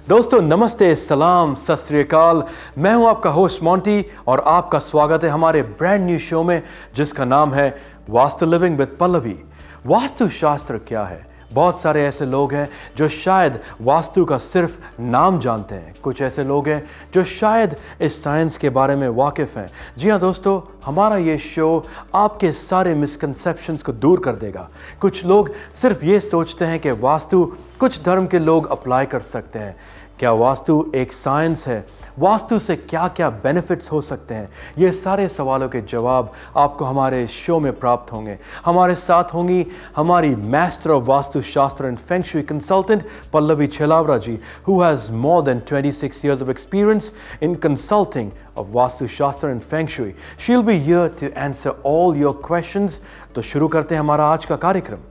दोस्तों नमस्ते, सलाम, सत श्री अकाल। मैं हूं आपका होस्ट मोंटी और आपका स्वागत है हमारे ब्रांड न्यू शो में जिसका नाम है वास्तु लिविंग विद पल्लवी। वास्तु शास्त्र क्या है? बहुत सारे ऐसे लोग हैं जो शायद वास्तु का सिर्फ नाम जानते हैं, कुछ ऐसे लोग हैं जो शायद इस साइंस के बारे में वाकिफ़ हैं। जी हाँ दोस्तों, हमारा ये शो आपके सारे मिसकंसेप्शंस को दूर कर देगा। कुछ लोग सिर्फ ये सोचते हैं कि वास्तु कुछ धर्म के लोग अप्लाई कर सकते हैं। क्या वास्तु एक साइंस है? वास्तु से क्या क्या बेनिफिट्स हो सकते हैं? ये सारे सवालों के जवाब आपको हमारे शो में प्राप्त होंगे। हमारे साथ होंगी हमारी master of Vastu Shastra and feng shui consultant Pallavi Chhelavra ji, who has more than 26 years of experience in consulting of Vastu Shastra and feng shui. She'll be here to answer all your questions। तो शुरू करते हैं हमारा आज का कार्यक्रम।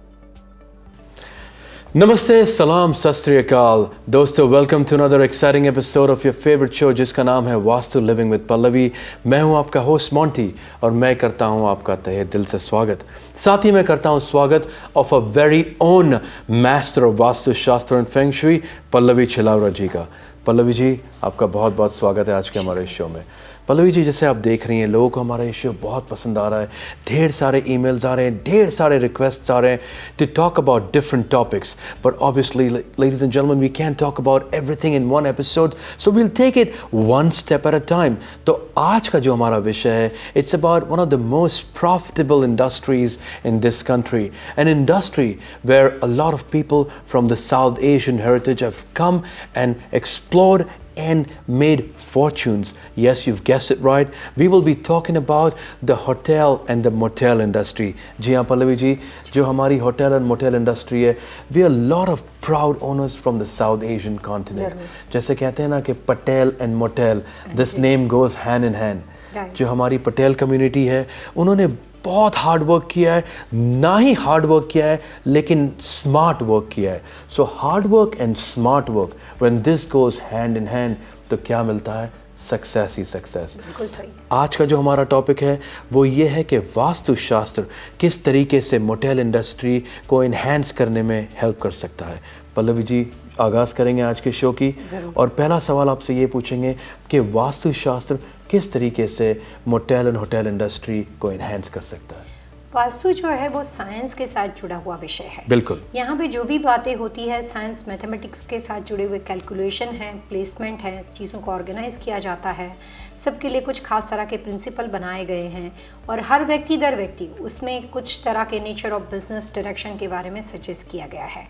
नमस्ते, सलाम, सत श्री अकाल। दोस्तों welcome to another exciting episode of your favourite show जिसका नाम है वास्तु लिविंग विद पल्लवी। मैं हूं आपका होस्ट मोंटी और मैं करता हूं आपका तहे दिल से स्वागत। साथ ही मैं करता हूं स्वागत of a very own master of Vastu Shastra and feng Shuey Pallavi Chhelavra जी का। पल्लवी जी, आपका बहुत बहुत स्वागत है आज के हमारे शो में। पल्लवी जी, जैसे आप देख रही हैं, लोगों को हमारा ये शो बहुत पसंद आ रहा है। ढेर सारे ईमेल्स आ रहे हैं, ढेर सारे रिक्वेस्ट्स आ रहे हैं to talk about different topics, but obviously ladies and gentleman we can talk about everything in one episode, so we'll take it one step at a time. तो आज का जो हमारा विषय है, it's about one of the most profitable industries in this country, an industry where a lot of people from the South Asian heritage have come and explored and made fortunes. Yes, you've guessed it right. We will be talking about the hotel and the motel industry. जी हाँ पल्लवी जी, जो हमारी hotel and motel industry है, we are a lot of proud owners from the South Asian continent. जैसे कहते हैं ना कि Patel and motel, this name goes hand in hand. जो हमारी पटेल community है, उन्होंने बहुत हार्ड वर्क किया है, ना ही हार्ड वर्क किया है लेकिन स्मार्ट वर्क किया है। So hard work and smart work, when this goes hand in hand, तो क्या मिलता है? सक्सेस ही सक्सेस। बिल्कुल सही। आज का जो हमारा टॉपिक है वो ये है कि वास्तु शास्त्र किस तरीके से मोटेल इंडस्ट्री को इन्हेंस करने में हेल्प कर सकता है। पल्लवी जी, आगाज़ करेंगे आज के शो की और पहला सवाल आपसे ये पूछेंगे कि वास्तु शास्त्र किस तरीके से मोटेल एंड होटल इंडस्ट्री को इन्हेंस कर सकता है? वास्तु जो है वो साइंस के साथ जुड़ा हुआ विषय है। बिल्कुल। यहाँ पे जो भी बातें होती है साइंस मैथमेटिक्स के साथ जुड़े हुए कैलकुलेशन है, प्लेसमेंट है, चीज़ों को ऑर्गेनाइज किया जाता है, सबके लिए कुछ खास तरह के प्रिंसिपल बनाए गए हैं और हर व्यक्ति दर व्यक्ति उसमें कुछ तरह के नेचर ऑफ बिजनेस डायरेक्शन के बारे में सजेस्ट किया गया है।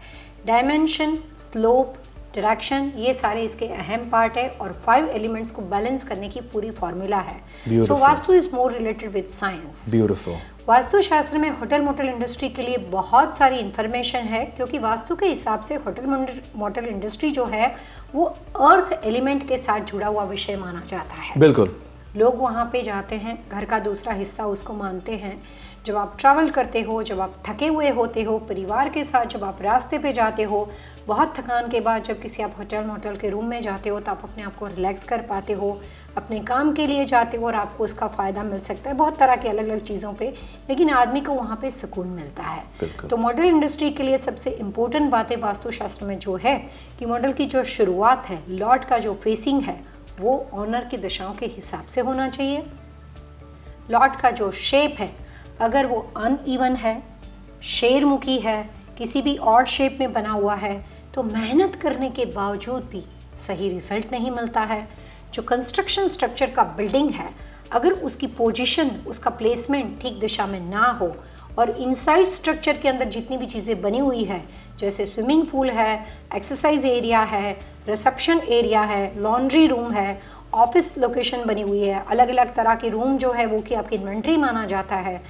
डायमेंशन, स्लोप, डायरेक्शन, ये सारे इसके अहम पार्ट है और 5 एलिमेंट्स को बैलेंस करने की पूरी फॉर्मूला है। So Vastu is more related with science. Beautiful. Vastu Shastra में होटल मोटल इंडस्ट्री के लिए बहुत सारी इंफॉर्मेशन है क्योंकि वास्तु के हिसाब से होटल मोटल इंडस्ट्री जो है वो अर्थ एलिमेंट के साथ जुड़ा हुआ विषय माना जाता है। बिल्कुल। लोग वहाँ पे जाते हैं, घर का दूसरा हिस्सा उसको मानते हैं। जब आप ट्रैवल करते हो, जब आप थके हुए होते हो परिवार के साथ, जब आप रास्ते पे जाते हो, बहुत थकान के बाद जब किसी आप होटल मोटल के रूम में जाते हो तो आप अपने आप को रिलैक्स कर पाते हो, अपने काम के लिए जाते हो और आपको उसका फ़ायदा मिल सकता है बहुत तरह के अलग अलग चीज़ों पे, लेकिन आदमी को वहाँ पे सुकून मिलता है। तो मॉडल इंडस्ट्री के लिए सबसे इम्पोर्टेंट बातें वास्तुशास्त्र में जो है कि मॉडल की जो शुरुआत है, लॉट का जो फेसिंग है वो ऑनर की दिशाओं के हिसाब से होना चाहिए। लॉट का जो शेप है अगर वो अनइवन है, शेरमुखी है, किसी भी और शेप में बना हुआ है तो मेहनत करने के बावजूद भी सही रिजल्ट नहीं मिलता है। जो कंस्ट्रक्शन स्ट्रक्चर का बिल्डिंग है अगर उसकी पोजीशन, उसका प्लेसमेंट ठीक दिशा में ना हो और इनसाइड स्ट्रक्चर के अंदर जितनी भी चीज़ें बनी हुई है जैसे स्विमिंग पूल है, एक्सरसाइज एरिया है, रिसेप्शन एरिया है, लॉन्ड्री रूम है, ऑफिस लोकेशन बनी हुई है, अलग अलग तरह के रूम जो है वो कि आपकी इन्वेंट्री माना जाता है,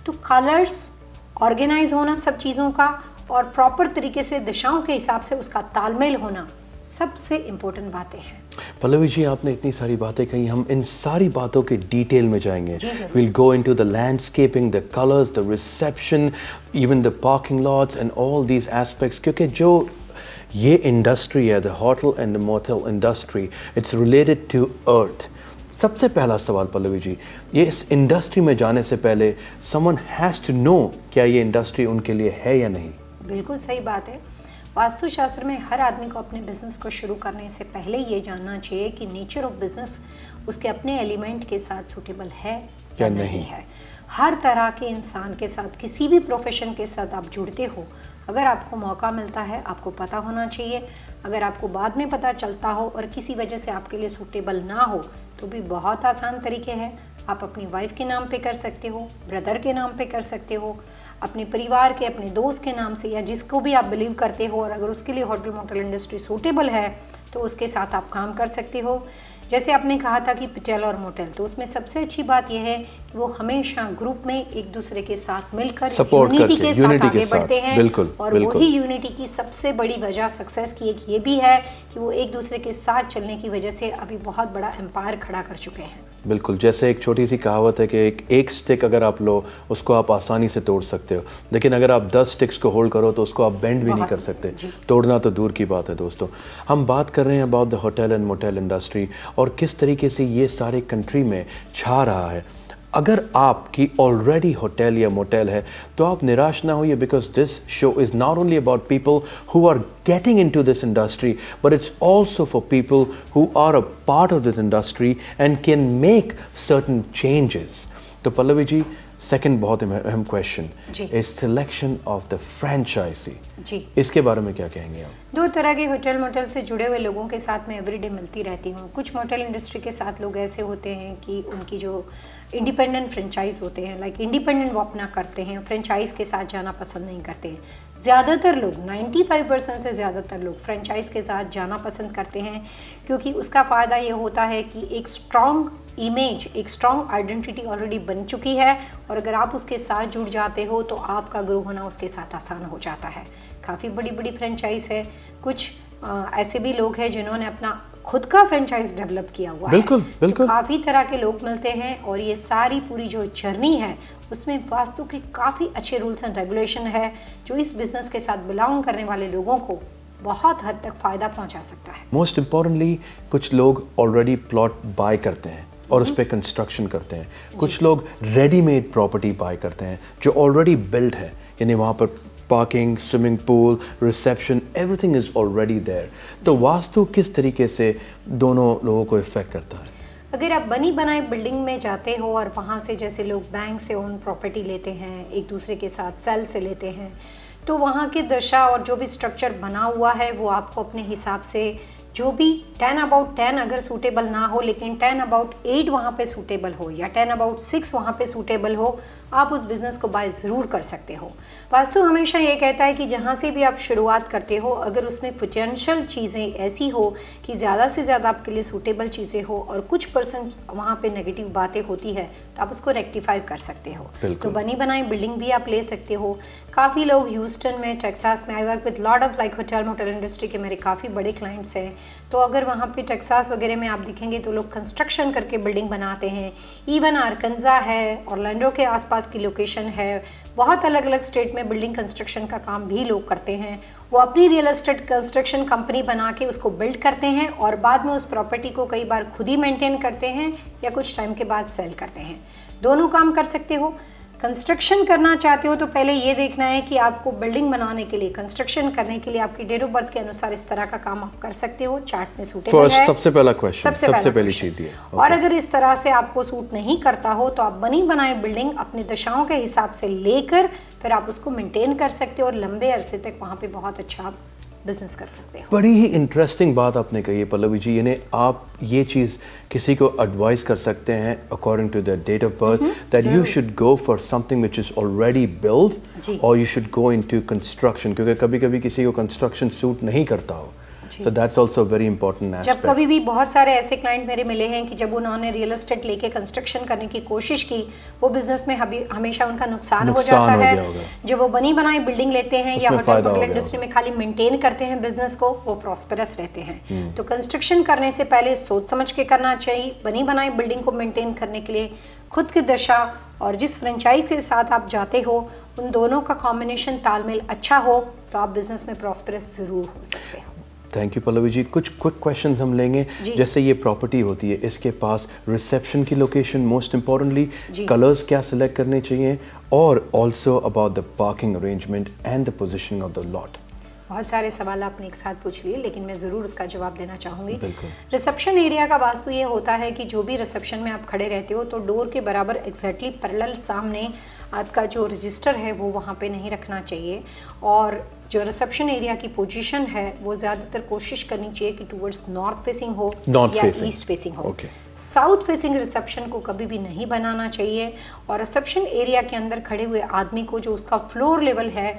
तो कलर्स ऑर्गेनाइज होना सब चीज़ों का और प्रॉपर तरीके से दिशाओं के हिसाब से उसका तालमेल होना सबसे इम्पोर्टेंट बातें हैं। पल्लवी जी, आपने इतनी सारी बातें कही, हम इन सारी बातों के डिटेल में जाएंगे। Will go into the landscaping, the colours, the reception, even the parking lots and all these aspects, क्योंकि जो ये इंडस्ट्री है, the hotel and the motel industry, it's related to earth. सबसे पहला सवाल पल्लवी जी, ये इस इंडस्ट्री में जाने से पहले समवन हैज़ टू नो क्या ये इंडस्ट्री उनके लिए है या नहीं? बिल्कुल सही बात है। वास्तुशास्त्र में हर आदमी को अपने बिजनेस को शुरू करने से पहले ये जानना चाहिए कि नेचर ऑफ बिजनेस उसके अपने एलिमेंट के साथ सूटेबल है या नहीं है। हर तरह के इंसान के साथ, किसी भी प्रोफेशन के साथ आप जुड़ते हो, अगर आपको मौका मिलता है आपको पता होना चाहिए। अगर आपको बाद में पता चलता हो और किसी वजह से आपके लिए सूटेबल ना हो तो भी बहुत आसान तरीके हैं। आप अपनी वाइफ के नाम पे कर सकते हो, ब्रदर के नाम पे कर सकते हो, अपने परिवार के, अपने दोस्त के नाम से, या जिसको भी आप बिलीव करते हो। और अगर उसके लिए होटल मोटल इंडस्ट्री सूटेबल है तो उसके साथ आप काम कर सकते हो। जैसे आपने कहा था कि पटेल और मोटेल, तो उसमें सबसे अच्छी बात यह है कि वो हमेशा ग्रुप में एक दूसरे के साथ मिलकर यूनिटी के साथ आगे बढ़ते हैं। और वही यूनिटी की सबसे बड़ी वजह सक्सेस की एक ये भी है कि वो एक दूसरे के साथ चलने की वजह से अभी बहुत बड़ा एम्पायर खड़ा कर चुके हैं। बिल्कुल, जैसे एक छोटी सी कहावत है कि एक स्टिक अगर आप लो उसको आप आसानी से तोड़ सकते हो, लेकिन अगर आप 10 स्टिक्स को होल्ड करो तो उसको आप बेंड भी नहीं कर सकते। तोड़ना तो दूर की बात है। दोस्तों, हम बात कर रहे हैं about the hotel and motel industry और किस तरीके से ये सारे कंट्री में छा रहा है। अगर आपकी ऑलरेडी होटल या मोटेल है तो आप निराश ना होइए, because this show is not only about people who are getting into this industry, but it's also for people who are a part of this industry and can make certain changes. तो Pallavi ji, second बहुत अहम question is selection of the franchisee जी। इसके बारे में क्या कहेंगे आप? दो तरह के होटल मोटल से जुड़े हुए लोगों के साथ मैं एवरीडे मिलती रहती हूँ। कुछ मोटल इंडस्ट्री के साथ लोग ऐसे होते हैं कि उनकी जो इंडिपेंडेंट फ्रेंचाइज होते हैं, लाइक इंडिपेंडेंट वो अपना करते हैं, फ्रेंचाइज के साथ जाना पसंद नहीं करते हैं। ज़्यादातर लोग 95% से ज़्यादातर लोग फ्रेंचाइज के साथ जाना पसंद करते हैं, क्योंकि उसका फ़ायदा ये होता है कि एक स्ट्रॉन्ग इमेज, एक स्ट्रॉन्ग आइडेंटिटी ऑलरेडी बन चुकी है, और अगर आप उसके साथ जुड़ जाते हो तो आपका ग्रो होना उसके साथ आसान हो जाता है। काफ़ी बड़ी बड़ी फ्रेंचाइज है। कुछ ऐसे भी लोग हैं जिन्होंने अपना खुद का फ्रेंचाइज डेवलप किया हुआ है। बिल्कुल। तो काफ़ी तरह के लोग मिलते हैं और ये सारी पूरी जो जर्नी है उसमें वास्तु के काफ़ी अच्छे रूल्स एंड रेगुलेशन है जो इस बिजनेस के साथ बिलोंग करने वाले लोगों को बहुत हद तक फ़ायदा पहुंचा सकता है। मोस्ट इम्पॉर्टेंटली, कुछ लोग ऑलरेडी प्लॉट बाय करते हैं और उस पर कंस्ट्रक्शन करते हैं। कुछ लोग रेडीमेड प्रॉपर्टी बाय करते हैं जो ऑलरेडी बिल्ड है, यानी वहाँ पर parking, swimming pool, reception, everything is already there. तो वास्तु किस तरीके से दोनों लोगों को इफेक्ट करता है? अगर आप बनी बनाई बिल्डिंग में जाते हो और वहाँ से, जैसे लोग बैंक से ओन प्रॉपर्टी लेते हैं, एक दूसरे के साथ सेल से लेते हैं, तो वहाँ की दशा और जो भी स्ट्रक्चर बना हुआ है वो आपको अपने हिसाब से जो भी 10/10 अगर सूटेबल ना हो, लेकिन 10/8 वहाँ पे सूटेबल हो या 10/6 वहाँ पे सूटेबल हो, आप उस बिज़नेस को बाय ज़रूर कर सकते हो। वास्तु हमेशा ये कहता है कि जहाँ से भी आप शुरुआत करते हो, अगर उसमें पोटेंशियल चीज़ें ऐसी हो कि ज़्यादा से ज़्यादा आपके लिए सूटेबल चीज़ें हो और कुछ परसेंट वहाँ पे नेगेटिव बातें होती है, तो आप उसको रेक्टिफाई कर सकते हो। तो बनी बनाई बिल्डिंग भी आप ले सकते हो। काफ़ी लोग ह्यूस्टन में, टेक्सास में, I work with lot of like hotel motel industry के मेरे काफ़ी बड़े क्लाइंट्स हैं। तो अगर वहाँ पे टेक्सास वगैरह में आप दिखेंगे तो लोग कंस्ट्रक्शन करके बिल्डिंग बनाते हैं। इवन आर्कन्जा है, ऑरलैंडो के आसपास की लोकेशन है, बहुत अलग अलग स्टेट में बिल्डिंग कंस्ट्रक्शन का काम भी लोग करते हैं। वो अपनी रियल एस्टेट कंस्ट्रक्शन कंपनी बना के उसको बिल्ड करते हैं और बाद में उस प्रॉपर्टी को कई बार खुद ही मेंटेन करते हैं या कुछ टाइम के बाद सेल करते हैं। दोनों काम कर सकते हो। कंस्ट्रक्शन करना चाहते हो तो पहले ये देखना है कि आपको बिल्डिंग बनाने के लिए, कंस्ट्रक्शन करने के लिए आपकी डेट ऑफ बर्थ के अनुसार इस तरह का काम आप कर सकते हो। चार्ट में सूटेबल है। सबसे पहला क्वेश्चन, सबसे पहली चीज ये। और अगर इस तरह से आपको सूट नहीं करता हो तो आप बनी बनाई बिल्डिंग अपनी दशाओं के हिसाब से लेकर फिर आप उसको मेंटेन कर सकते हो और लंबे अरसे तक वहाँ पे बहुत अच्छा बिजनेस कर सकते हो। बड़ी ही इंटरेस्टिंग बात आपने कही है पल्लवी जी, यानी आप ये चीज़ किसी को एडवाइस कर सकते हैं according to the date of birth that you should go for something which is already build और you should go into construction, क्योंकि कभी कभी किसी को कंस्ट्रक्शन सूट नहीं करता हो। So that's also a very important aspect. जब कभी भी बहुत सारे ऐसे क्लाइंट मेरे मिले हैं कि जब उन्होंने रियल एस्टेट लेके कंस्ट्रक्शन करने की कोशिश की, वो बिजनेस में हमेशा उनका नुकसान हो जाता है। जब वो बनी बनाई बिल्डिंग लेते हैं या होटल इंडस्ट्री में खाली मेंटेन करते हैं बिजनेस को, वो प्रॉस्पेरस रहते हैं। तो कंस्ट्रक्शन करने से पहले सोच समझ के करना चाहिए। बनी बनाई बिल्डिंग को मेंटेन करने के लिए खुद की दशा और जिस फ्रेंचाइज के साथ आप जाते हो उन दोनों का कॉम्बिनेशन तालमेल अच्छा हो तो आप बिजनेस में प्रॉस्पेरस जरूर हो सकते हो। Thank you Pallavi ji. कुछ क्विक क्वेश्चंस हम लेंगे। जैसे ये प्रॉपर्टी होती है, इसके पास रिसेप्शन की लोकेशन, मोस्ट इम्पोर्टेंटली कलर्स क्या सिलेक्ट करने चाहिए, और also about the parking arrangement and the positioning of the lot. बहुत सारे सवाल आपने एक साथ पूछ लिए, लेकिन मैं ज़रूर उसका जवाब देना चाहूँगी। बिल्कुल। रिसेप्शन एरिया का वास्तु ये होता है कि जो भी रिसेप्शन में आप खड़े रहते हो तो डोर के बराबर एग्जैक्टली पैरेलल सामने आपका जो रजिस्टर है वो वहाँ पे नहीं रखना चाहिए, और जो रिसेप्शन एरिया की पोजीशन है वो ज़्यादातर कोशिश करनी चाहिए कि टूवर्ड्स नॉर्थ फेसिंग हो या ईस्ट फेसिंग हो। साउथ फेसिंग रिसेप्शन को कभी भी नहीं बनाना चाहिए, और रिसेप्शन एरिया के अंदर खड़े हुए आदमी को जो उसका फ्लोर लेवल है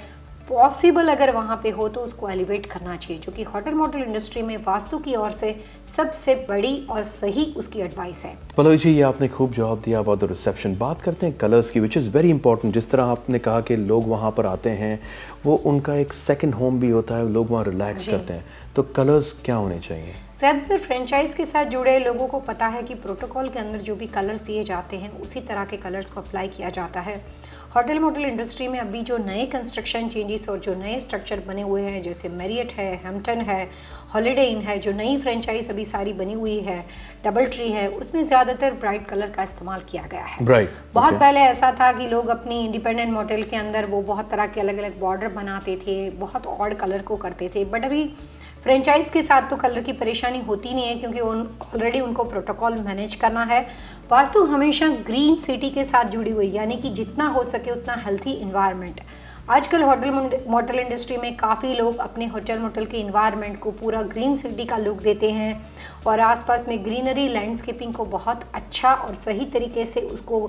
पॉसिबल अगर वहाँ पे हो तो उसको एलिवेट करना चाहिए, जो कि होटल मोटल इंडस्ट्री में वास्तु की ओर से सबसे बड़ी और सही उसकी एडवाइस है। पल्लवी जी, ये आपने खूब जवाब दिया अबाउट द रिसेप्शन। बात करते हैं कलर्स की, विच इज़ वेरी इंपॉर्टेंट। जिस तरह आपने कहा कि लोग वहाँ पर आते हैं, वो उनका एक सेकंड होम भी होता है, लोग वहाँ रिलैक्स करते हैं, तो कलर्स क्या होने चाहिए? ज़्यादातर फ्रेंचाइज के साथ जुड़े लोगों को पता है कि प्रोटोकॉल के अंदर जो भी कलर्स दिए जाते हैं उसी तरह के कलर्स को अप्लाई किया जाता है। होटल मोटल इंडस्ट्री में अभी जो नए कंस्ट्रक्शन चेंजेस और जो नए स्ट्रक्चर बने हुए हैं, जैसे मैरियट है, हैम्पटन है, हॉलिडे इन है, जो नई फ्रेंचाइज अभी सारी बनी हुई है, डबल ट्री है, उसमें ज़्यादातर ब्राइट कलर का इस्तेमाल किया गया है। बहुत पहले ऐसा था कि लोग अपनी इंडिपेंडेंट मोटेल के अंदर वो बहुत तरह के अलग अलग बॉर्डर बनाते थे, बहुत ऑड कलर को करते थे, बट अभी फ्रेंचाइज के साथ तो कलर की परेशानी होती नहीं है, क्योंकि ऑलरेडी उनको प्रोटोकॉल मैनेज करना है। वास्तु हमेशा ग्रीन सिटी के साथ जुड़ी हुई, यानी कि जितना हो सके उतना हेल्थी इन्वायरमेंट। आजकल होटल मोटल इंडस्ट्री में काफ़ी लोग अपने होटल मोटल के इन्वायरमेंट को पूरा ग्रीन सिटी का लुक देते हैं, और आसपास में ग्रीनरी लैंडस्केपिंग को बहुत अच्छा और सही तरीके से उसको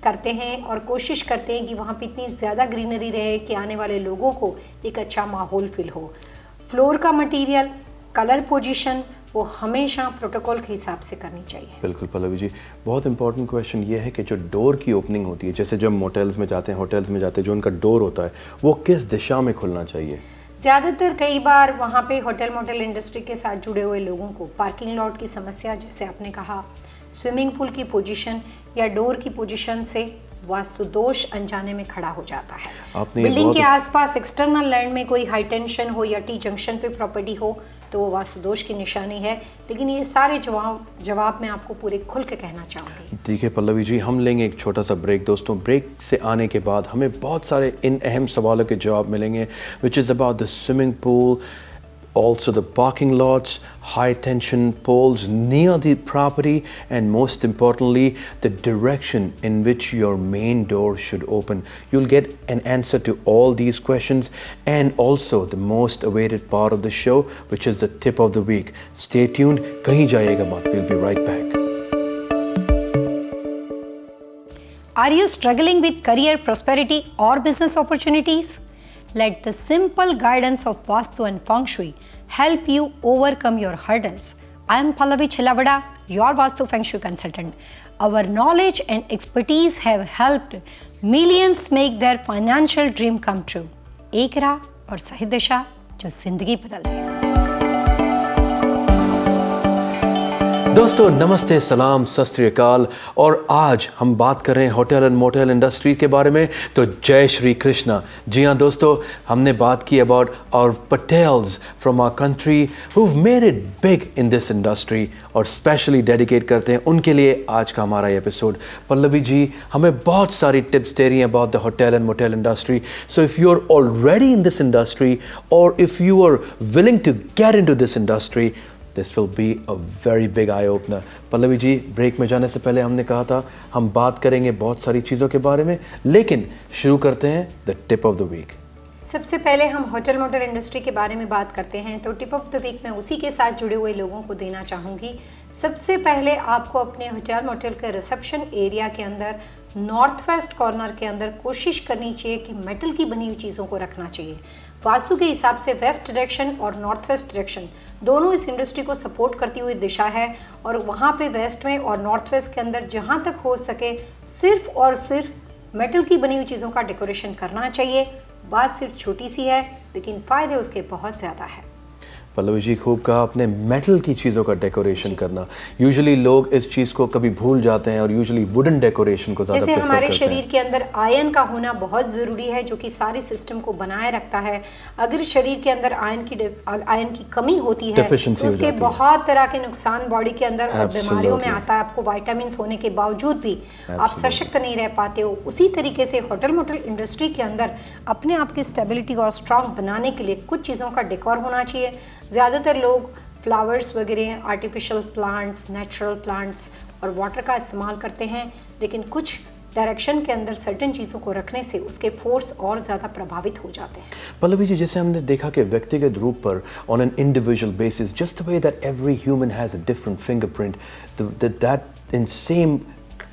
करते हैं, और कोशिश करते हैं कि वहाँ पे इतनी ज़्यादा ग्रीनरी रहे कि आने वाले लोगों को एक अच्छा माहौल फील हो। फ्लोर का मटेरियल, कलर पोजीशन वो हमेशा प्रोटोकॉल के हिसाब से करनी चाहिए। बिल्कुल पल्लवी जी, बहुत इंपॉर्टेंट क्वेश्चन ये है कि जो डोर की ओपनिंग होती है, जैसे जब मोटेल्स में जाते हैं, होटल्स में जाते हैं, जो उनका डोर होता है वो किस दिशा में खुलना चाहिए? ज़्यादातर कई बार वहाँ पे होटल मोटल इंडस्ट्री के साथ जुड़े हुए लोगों को पार्किंग लॉट की समस्या, जैसे आपने कहा, स्विमिंग पूल की पोजीशन या डोर की पोजीशन से वास्तु दोष अनजाने में खड़ा हो जाता है। बिल्डिंग के आसपास एक्सटर्नल लैंड में कोई हाई टेंशन हो या टी जंक्शन पे प्रॉपर्टी हो तो वो वास्तु दोष की निशानी है। लेकिन ये सारे जवाब मैं आपको पूरे खुल के कहना चाहूँगी। ठीक है पल्लवी जी, हम लेंगे एक छोटा सा ब्रेक। दोस्तों, ब्रेक से आने के बाद हमें बहुत सारे इन अहम सवालों के जवाब मिलेंगे, which is about the swimming pool, also the parking lots, high tension poles near the property, and most importantly the direction in which your main door should open. You'll get an answer to all these questions, and also the most awaited part of the show, which is the tip of the week. Stay tuned, kahin jayega mat. We'll be right back. Are you struggling with career prosperity or business opportunities? Let the simple guidance of Vastu and Feng Shui help you overcome your hurdles. I am Pallavi Chilavada, your Vastu Feng Shui consultant. Our knowledge and expertise have helped millions make their financial dream come true. एक राह और सही दिशा जो जिंदगी बदल दे। दोस्तों नमस्ते, सलाम, सत श्री अकाल। और आज हम बात कर रहे हैं होटल एंड मोटेल इंडस्ट्री के बारे में, तो जय श्री कृष्णा। जी हाँ दोस्तों, हमने बात की about our Patels from our country who made it big in this industry, और स्पेशली डेडिकेट करते हैं उनके लिए आज का हमारा एपिसोड। पल्लवी जी हमें बहुत सारी टिप्स दे रही हैं about the hotel and motel industry. So if you are already in this industry और if you are willing to get into this industry, this will be a very big eye opener. Pallavi ji, break में जाने से पहले हमने कहा था हम बात करेंगे बहुत सारी चीज़ों के बारे में, लेकिन शुरू करते हैं the tip of the week. सबसे पहले हम होटल मोटल इंडस्ट्री के बारे में बात करते हैं, तो टिप ऑफ द वीक मैं उसी के साथ जुड़े हुए लोगों को देना चाहूँगी। सबसे पहले आपको अपने होटल मोटल के रिसेप्शन एरिया के अंदर नॉर्थ वेस्ट कॉर्नर के अंदर कोशिश करनी चाहिए कि मेटल की बनी हुई चीज़ों को रखना चाहिए। वास्तु के हिसाब से वेस्ट डायरेक्शन और नॉर्थ वेस्ट डायरेक्शन दोनों इस इंडस्ट्री को सपोर्ट करती हुई दिशा है, और वहाँ पे वेस्ट में और नॉर्थ वेस्ट के अंदर जहाँ तक हो सके सिर्फ और सिर्फ मेटल की बनी हुई चीज़ों का डेकोरेशन करना चाहिए। बात सिर्फ छोटी सी है, लेकिन फ़ायदे उसके बहुत ज़्यादा है। पल्लवी जी, खूब कहा आपने, मेटल की चीज़ों का डेकोरेशन करना। यूजुअली लोग इस चीज़ को कभी भूल जाते हैं और यूजुअली वुडन डेकोरेशन को ज़्यादा जैसे प्रेफर हमारे करते हैं। शरीर के अंदर आयरन का होना बहुत ज़रूरी है, जो कि सारे सिस्टम को बनाए रखता है। अगर शरीर के अंदर आयरन की कमी होती है Deficiency तो हो उसके जाती है। बहुत तरह के नुकसान बॉडी के अंदर और बीमारियों में Absolutely. आता है। आपको विटामिन्स होने के बावजूद भी आप सशक्त नहीं रह पाते हो। उसी तरीके से होटल मोटल इंडस्ट्री के अंदर अपने आप की स्टेबिलिटी और स्ट्रांग बनाने के लिए कुछ चीज़ों का डेकोर होना चाहिए। ज़्यादातर लोग फ्लावर्स वगैरह, आर्टिफिशियल प्लांट्स, नेचुरल प्लांट्स और वाटर का इस्तेमाल करते हैं, लेकिन कुछ डायरेक्शन के अंदर सर्टेन चीज़ों को रखने से उसके फोर्स और ज़्यादा प्रभावित हो जाते हैं। पल्लवी जी, जैसे हमने देखा कि व्यक्तिगत रूप पर on an individual basis, just the way that every human has a different fingerprint, that in same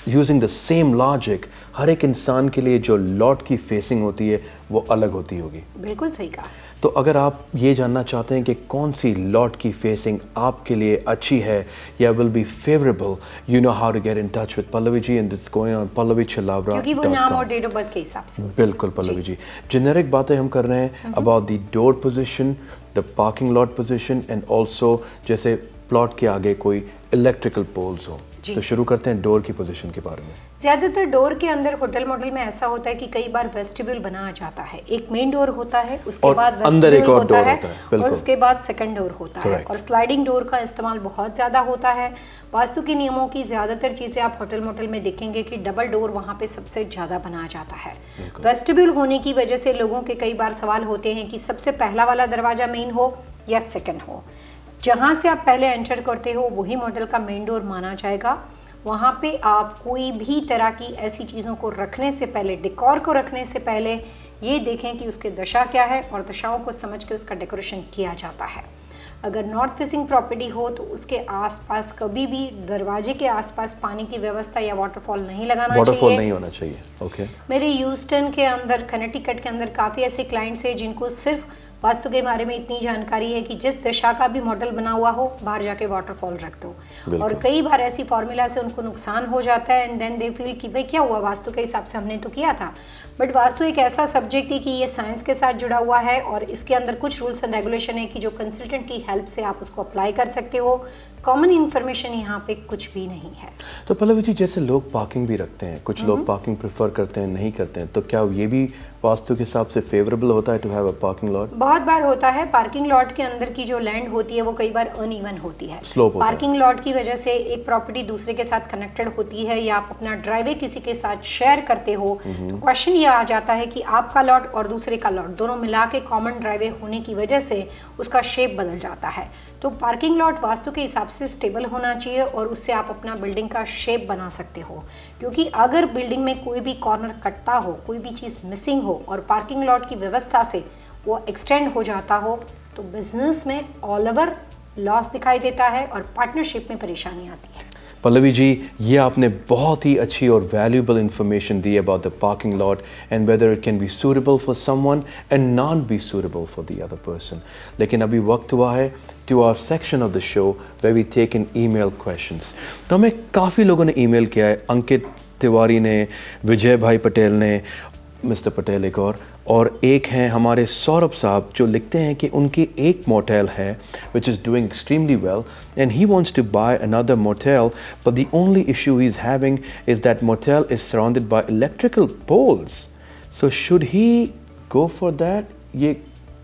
using the same logic, हर एक इंसान के लिए जो लॉट की फेसिंग होती है वो अलग होती होगी। बिल्कुल सही कहा। तो अगर आप ये जानना चाहते हैं कि कौन सी लॉट की फेसिंग आपके लिए अच्छी है या will be favourable, you know how to get in touch with Pallavi ji, and it's going on pallavichillavra.com। क्योंकि वो नाम और डेट ऑफ बर्थ के हिसाब से। बिल्कुल पल्लवी जी, जेनेरिक बातें हम कर रहे हैं about the door position, the parking lot position, and also जैसे प्लॉट के आगे कोई इलेक्ट्रिकल पोल्स हो। तो शुरू करते हैं डोर की पोजीशन के बारे में। ज़्यादातर डोर के अंदर होटल मॉडल में ऐसा होता है कि कई बार वेस्टिब्यूल बनाया जाता है। एक मेन डोर होता है, उसके और बाद अंदर एक वेस्टिब्यूल और होता डोर है, होता है, बिल्कुल। और उसके बाद सेकंड डोर होता है। Correct. और स्लाइडिंग डोर का इस्तेमाल बहुत ज़्यादा होता है। वास्तु के नियमों की ज़्यादातर चीज़ें आप होटल मोटल में देखेंगे कि डबल डोर वहाँ पे सबसे ज़्यादा बनाया जाता है। वेस्टिब्यूल होने की वजह से लोगों के कई बार सवाल होते हैं कि सबसे पहला वाला दरवाज़ा मेन हो या सेकेंड हो। जहाँ से आप पहले एंटर करते हो वही मॉडल का मेन डोर माना जाएगा। वहाँ पे आप कोई भी तरह की ऐसी चीज़ों को रखने से पहले, डेकोर को रखने से पहले ये देखें कि उसके दशा क्या है और दशाओं को समझ के उसका डेकोरेशन किया जाता है। अगर नॉर्थ फेसिंग प्रॉपर्टी हो तो उसके आसपास कभी भी दरवाजे के आसपास पानी की व्यवस्था या वाटरफॉल नहीं लगाना चाहिए। वाटरफॉल नहीं होना चाहिए। ओके। मेरे ह्यूस्टन के अंदर, कनेक्टिकट के अंदर काफ़ी ऐसे क्लाइंट्स हैं जिनको सिर्फ वास्तु के बारे में इतनी जानकारी है कि जिस दिशा का भी मॉडल बना हुआ हो बाहर जाके वाटरफॉल रख दो। और कई बार ऐसी फॉर्मूला से उनको नुकसान हो जाता है एंड देन दे फील कि भाई क्या हुआ, वास्तु के हिसाब से हमने तो किया था। बट वास्तु एक ऐसा सब्जेक्ट है कि ये साइंस के साथ जुड़ा हुआ है और इसके अंदर कुछ रूल्स एंड रेगुलेशन है कि जो कंसल्टेंट की हेल्प से आप उसको अप्लाई कर सकते हो। कॉमन इन्फॉर्मेशन यहाँ पे कुछ भी नहीं है। तो पल्लवी जी, जैसे लोग पार्किंग भी रखते हैं, कुछ लोग पार्किंग प्रेफर करते हैं, नहीं करते हैं, तो क्या ये भी वास्तु के हिसाब से फेवरेबल होता है to have a parking lot? बहुत बार होता है। पार्किंग लॉट के अंदर की जो लैंड होती है वो कई बार अनइवन होती है। स्लोप होता है। पार्किंग लॉट की वजह से एक प्रॉपर्टी दूसरे के साथ कनेक्टेड होती है या आप अपना ड्राइवे किसी के साथ शेयर करते हो, तो क्वेश्चन ये आ जाता है कि आपका लॉट और दूसरे का लॉट दोनों मिला के कॉमन ड्राइवे होने की वजह से उसका शेप बदल जाता है। तो पार्किंग लॉट वास्तु के हिसाब से स्टेबल होना चाहिए और उससे आप अपना बिल्डिंग का शेप बना सकते हो। क्योंकि अगर बिल्डिंग में कोई भी कॉर्नर कटता हो, कोई भी चीज़ मिसिंग हो और पार्किंग लॉट की व्यवस्था से वो एक्सटेंड हो जाता हो तो बिजनेस में ऑल ओवर लॉस दिखाई देता है और पार्टनरशिप में परेशानी आती है। पल्लवी जी, ये आपने बहुत ही अच्छी और वैल्यूएबल इंफॉर्मेशन दी about the parking lot and whether it can be suitable for someone and not be suitable for the other person. लेकिन अभी वक्त हुआ है to our section of the show where we take in email questions. तो हमें काफ़ी लोगों ने ईमेल किया है। अंकित तिवारी ने, विजय भाई पटेल ने, मिस्टर पटेल एक और एक हैं हमारे सौरभ साहब जो लिखते हैं कि उनकी एक मोटेल है which is doing extremely well and he wants to buy another motel but the only issue he is having is that motel is surrounded by electrical poles. So should he go for that? ये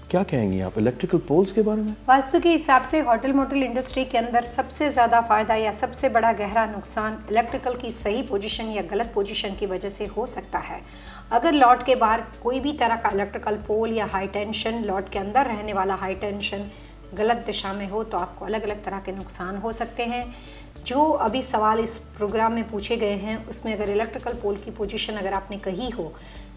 क्या कहेंगी आप electrical poles के बारे में? वास्तु के हिसाब से होटल मोटल इंडस्ट्री के अंदर सबसे ज़्यादा फायदा या सबसे बड़ा गहरा नुकसान इलेक्ट्रिकल की सही पोजीशन या गलत पोजीशन की वजह से हो सकता है। अगर लॉट के बाहर कोई भी तरह का इलेक्ट्रिकल पोल या हाई टेंशन, लॉट के अंदर रहने वाला हाई टेंशन गलत दिशा में हो तो आपको अलग अलग तरह के नुकसान हो सकते हैं। जो अभी सवाल इस प्रोग्राम में पूछे गए हैं उसमें अगर इलेक्ट्रिकल पोल की पोजीशन अगर आपने कही हो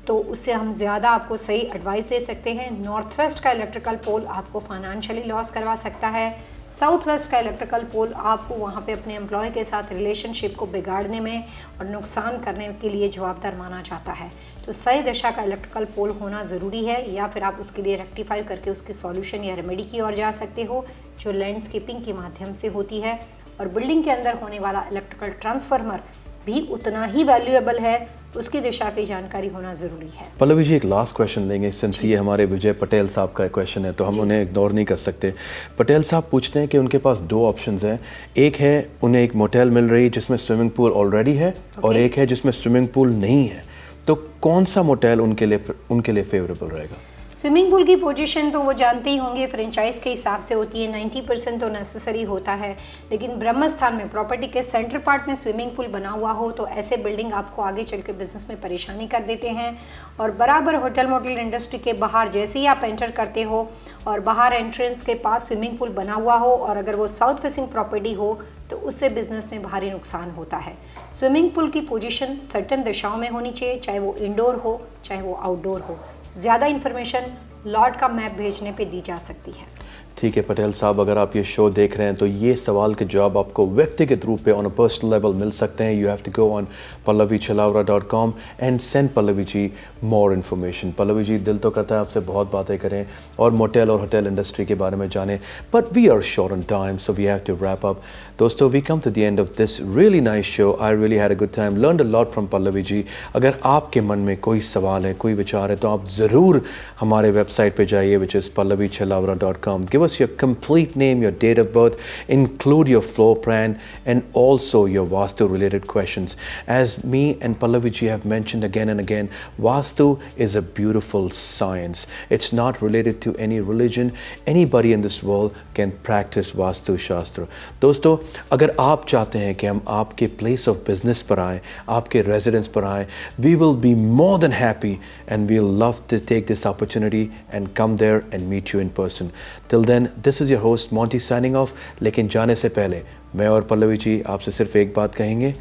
तो उससे हम ज़्यादा आपको सही एडवाइस दे सकते हैं। नॉर्थ वेस्ट का इलेक्ट्रिकल पोल आपको फाइनेंशियली लॉस करवा सकता है। साउथ वेस्ट का इलेक्ट्रिकल पोल आपको वहाँ पे अपने एम्प्लॉय के साथ रिलेशनशिप को बिगाड़ने में और नुकसान करने के लिए जवाबदार माना जाता है। तो सही दिशा का इलेक्ट्रिकल पोल होना ज़रूरी है या फिर आप उसके लिए रेक्टिफाई करके उसकी सॉल्यूशन या रेमेडी की ओर जा सकते हो जो लैंडस्केपिंग के माध्यम से होती है। और बिल्डिंग के अंदर होने वाला इलेक्ट्रिकल ट्रांसफार्मर भी उतना ही वैल्यूएबल है उसकी दिशा की जानकारी होना ज़रूरी है। पल्लवी जी, एक लास्ट क्वेश्चन लेंगे, सिंस ये हमारे विजय पटेल साहब का क्वेश्चन है तो हम उन्हें इग्नोर नहीं कर सकते। पटेल साहब पूछते हैं कि उनके पास दो ऑप्शंस हैं, एक है उन्हें एक मोटेल मिल रही है जिसमें स्विमिंग पूल ऑलरेडी है और एक है जिसमें स्विमिंग पूल नहीं है, तो कौन सा मोटेल उनके लिए फेवरेबल रहेगा? स्विमिंग पूल की पोजीशन तो वो जानते ही होंगे, फ्रेंचाइज के हिसाब से होती है, 90% तो नेसेसरी होता है। लेकिन ब्रह्म स्थान में प्रॉपर्टी के सेंटर पार्ट में स्विमिंग पूल बना हुआ हो तो ऐसे बिल्डिंग आपको आगे चल के बिजनेस में परेशानी कर देते हैं। और बराबर होटल मोटल इंडस्ट्री के बाहर जैसे ही आप एंटर करते हो और बाहर एंट्रेंस के पास स्विमिंग पूल बना हुआ हो और अगर वो साउथ फेसिंग प्रॉपर्टी हो तो उससे बिजनेस में भारी नुकसान होता है। स्विमिंग पूल की पोजीशन सर्टेन दिशाओं में होनी चाहिए, चाहे वो इंडोर हो चाहे वो आउटडोर हो। ज़्यादा इन्फॉर्मेशन लॉट का मैप भेजने पे दी जा सकती है। ठीक है पटेल साहब, अगर आप ये शो देख रहे हैं तो ये सवाल के जवाब आपको व्यक्तिगत रूप पे ऑन अ पर्सनल लेवल मिल सकते हैं। You have to go on pallavichalaura.com and send Pallavi ji more information. Pallavi ji, दिल तो करता है आपसे बहुत बातें करें और मोटेल और होटल इंडस्ट्री के बारे में जानें, but we are short on time so we have to wrap up. दोस्तों, we come to the end of this really nice show. I really had a good time, learned a lot from Pallavi ji. अगर आपके मन में कोई सवाल है, कोई विचार है तो आप ज़रूर हमारे वेबसाइट पे जाइए which is pallavichalaura.com। Give us your complete name, your date of birth, include your floor plan and also your Vastu related questions. As me and Pallavi ji have mentioned again and again, Vastu is a beautiful science. It's not related to any religion. Anybody in this world can practice Vastu Shastra. दोस्तों, अगर आप चाहते हैं कि हम आपके place of business पर आएँ, आपके residence पर आएँ, we will be more than happy and we'll love to take this opportunity and come there and meet you in person. Till then, this is your host Monty signing off. लेकिन जाने से पहले मैं और पल्लवी जी आपसे सिर्फ एक बात कहेंगे,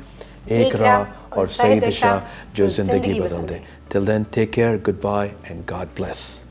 एक राह और सही दिशा जो जिंदगी बदल दे। Till then, take care, goodbye and God bless.